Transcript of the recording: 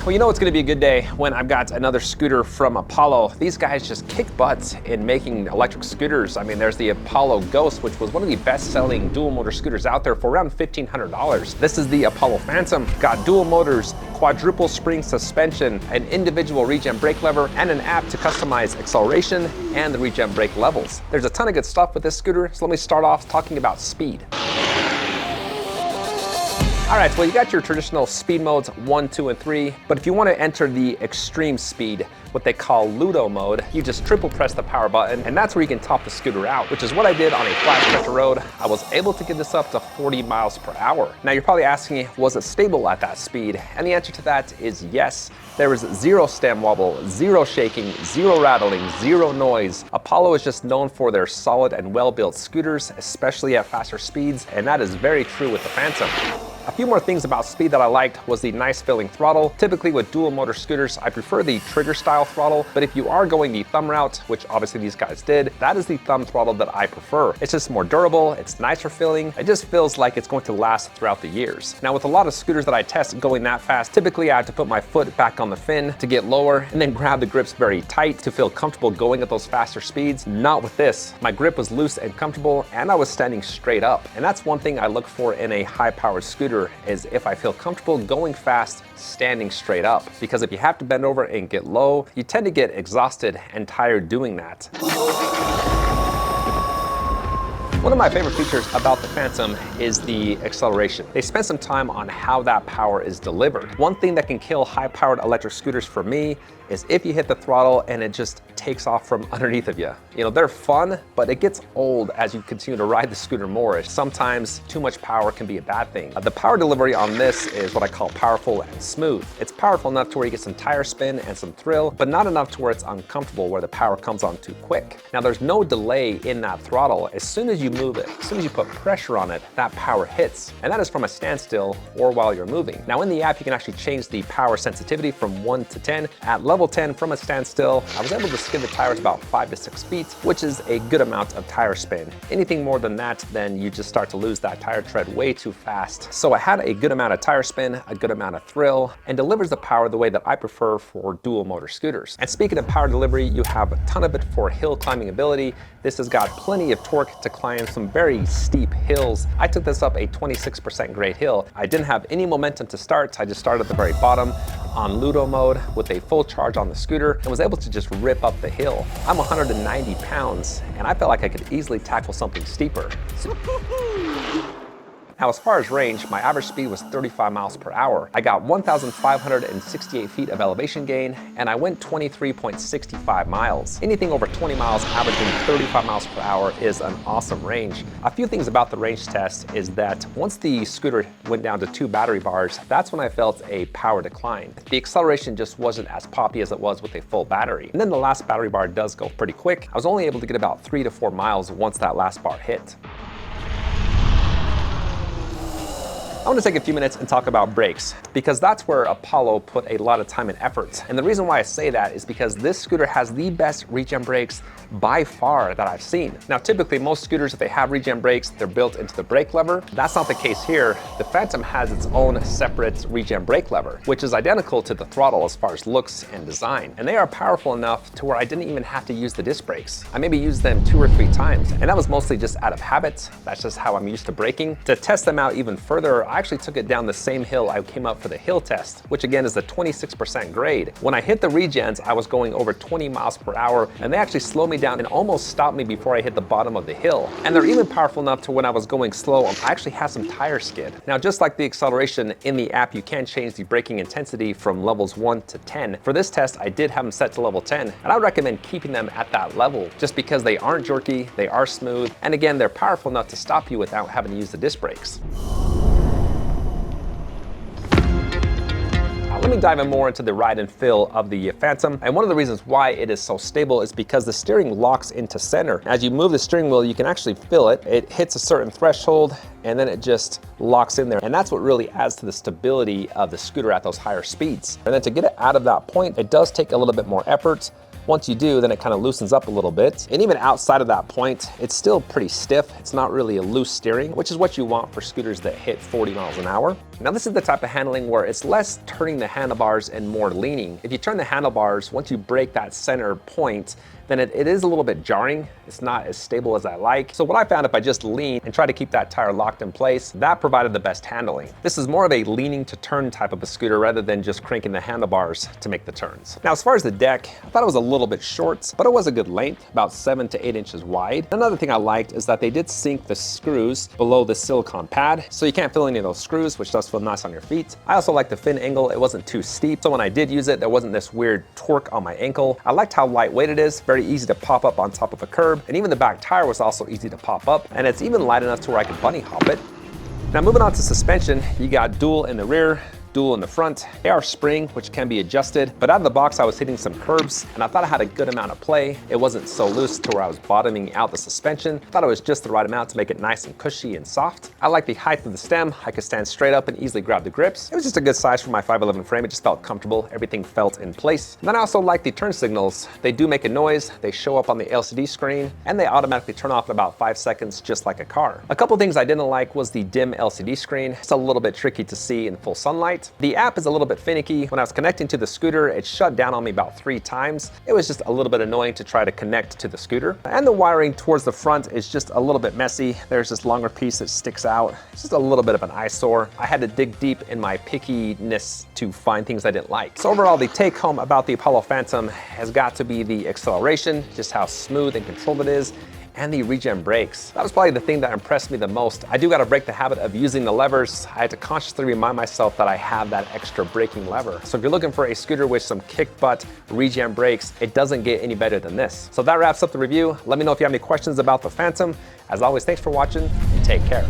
Well, you know it's gonna be a good day when I've got another scooter from Apollo. These guys just kick butts in making electric scooters. I mean, there's the Apollo Ghost, which was one of the best-selling dual motor scooters out there for around $1,500. This is the Apollo Phantom. Got dual motors, quadruple spring suspension, an individual regen brake lever, and an app to customize acceleration and the regen brake levels. There's a ton of good stuff with this scooter, so let me start off talking about speed. All right, well, you got your traditional speed modes 1, 2, and 3, but if you want to enter the extreme speed, what they call Ludo mode, you just triple press the power button, and that's where you can top the scooter out, which is what I did on a flat stretch of road. I was able to get this up to 40 miles per hour. Now you're probably asking me, was it stable at that speed? And the answer to that is yes. There was zero stem wobble, zero shaking, zero rattling, zero noise. Apollo is just known for their solid and well-built scooters, especially at faster speeds, and that is very true with the Phantom. A few more things about speed that I liked was the nice feeling throttle. Typically with dual motor scooters, I prefer the trigger style throttle, but if you are going the thumb route, which obviously these guys did, that is the thumb throttle that I prefer. It's just more durable, it's nicer feeling, it just feels like it's going to last throughout the years. Now with a lot of scooters that I test going that fast, typically I have to put my foot back on the fin to get lower and then grab the grips very tight to feel comfortable going at those faster speeds. Not with this. My grip was loose and comfortable and I was standing straight up. And that's one thing I look for in a high powered scooter, is if I feel comfortable going fast, standing straight up. Because if you have to bend over and get low, you tend to get exhausted and tired doing that. One of my favorite features about the Phantom is the acceleration. They spent some time on how that power is delivered. One thing that can kill high-powered electric scooters for me is if you hit the throttle and it just takes off from underneath of you. You know, they're fun, but it gets old as you continue to ride the scooter more. Sometimes too much power can be a bad thing. The power delivery on this is what I call powerful and smooth. It's powerful enough to where you get some tire spin and some thrill, but not enough to where it's uncomfortable, where the power comes on too quick. Now there's no delay in that throttle. As soon as you move it, as soon as you put pressure on it, that power hits. And that is from a standstill or while you're moving. Now in the app, you can actually change the power sensitivity from 1 to 10. At level 10 from a standstill, I was able to skid the tires about 5 to 6 feet, which is a good amount of tire spin. Anything more than that, then you just start to lose that tire tread way too fast. So I had a good amount of tire spin, a good amount of thrill, and delivers the power the way that I prefer for dual motor scooters. And speaking of power delivery, you have a ton of it for hill climbing ability. This has got plenty of torque to climb some very steep hills. I took this up a 26% grade hill. I didn't have any momentum to start. I just started at the very bottom on Ludo mode with a full charge on the scooter and was able to just rip up the hill. I'm 190 pounds and I felt like I could easily tackle something steeper. Now, as far as range, my average speed was 35 miles per hour. I got 1,568 feet of elevation gain, and I went 23.65 miles. Anything over 20 miles, averaging 35 miles per hour, is an awesome range. A few things about the range test is that once the scooter went down to 2 battery bars, that's when I felt a power decline. The acceleration just wasn't as poppy as it was with a full battery. And then the last battery bar does go pretty quick. I was only able to get about 3 to 4 miles once that last bar hit. I want to take a few minutes and talk about brakes, because that's where Apollo put a lot of time and effort. And the reason why I say that is because this scooter has the best regen brakes by far that I've seen. Now, typically most scooters, if they have regen brakes, they're built into the brake lever. That's not the case here. The Phantom has its own separate regen brake lever, which is identical to the throttle as far as looks and design. And they are powerful enough to where I didn't even have to use the disc brakes. I maybe used them 2 or 3 times, and that was mostly just out of habit. That's just how I'm used to braking. To test them out even further, I actually took it down the same hill I came up for the hill test, which again is the 26% grade. When I hit the regens, I was going over 20 miles per hour, and they actually slowed me down and almost stopped me before I hit the bottom of the hill. And they're even powerful enough to when I was going slow, I actually had some tire skid. Now, just like the acceleration in the app, you can change the braking intensity from levels 1 to 10. For this test, I did have them set to level 10, and I would recommend keeping them at that level just because they aren't jerky, they are smooth, and again, they're powerful enough to stop you without having to use the disc brakes. Let me dive in more into the ride and feel of the Phantom. And one of the reasons why it is so stable is because the steering locks into center. As you move the steering wheel, you can actually feel it. It hits a certain threshold and then it just locks in there. And that's what really adds to the stability of the scooter at those higher speeds. And then to get it out of that point, it does take a little bit more effort. Once you do, then it kind of loosens up a little bit. And even outside of that point, it's still pretty stiff. It's not really a loose steering, which is what you want for scooters that hit 40 miles an hour. Now this is the type of handling where it's less turning the handlebars and more leaning. If you turn the handlebars, once you break that center point, then it is a little bit jarring. It's not as stable as I like. So what I found, if I just lean and try to keep that tire locked in place, that provided the best handling. This is more of a leaning to turn type of a scooter rather than just cranking the handlebars to make the turns. Now, as far as the deck, I thought it was a little bit short, but it was a good length, about 7 to 8 inches wide. Another thing I liked is that they did sink the screws below the silicone pad, so you can't feel any of those screws, which does feel nice on your feet. I also liked the fin angle. It wasn't too steep, so when I did use it, there wasn't this weird torque on my ankle. I liked how lightweight it is, very easy to pop up on top of a curb, and even the back tire was also easy to pop up, and it's even light enough to where I could bunny hop it. Now moving on to suspension, you got dual in the rear, dual in the front, AR spring, which can be adjusted, but out of the box I was hitting some curbs and I thought I had a good amount of play. It wasn't so loose to where I was bottoming out the suspension. I thought it was just the right amount to make it nice and cushy and soft. I like the height of the stem. I could stand straight up and easily grab the grips. It was just a good size for my 5'11" frame. It just felt comfortable. Everything felt in place. And then I also like the turn signals. They do make a noise. They show up on the LCD screen and they automatically turn off in about 5 seconds, just like a car. A couple things I didn't like was the dim LCD screen. It's a little bit tricky to see in full sunlight. The app is a little bit finicky. When I was connecting to the scooter, it shut down on me about 3 times. It was just a little bit annoying to try to connect to the scooter. And the wiring towards the front is just a little bit messy. There's this longer piece that sticks out. It's just a little bit of an eyesore. I had to dig deep in my pickiness to find things I didn't like. So overall, the take home about the Apollo Phantom has got to be the acceleration, just how smooth and controlled it is, and the regen brakes. That was probably the thing that impressed me the most. I do gotta break the habit of using the levers. I had to consciously remind myself that I have that extra braking lever. So if you're looking for a scooter with some kick butt regen brakes, it doesn't get any better than this. So that wraps up the review. Let me know if you have any questions about the Phantom. As always, thanks for watching and take care.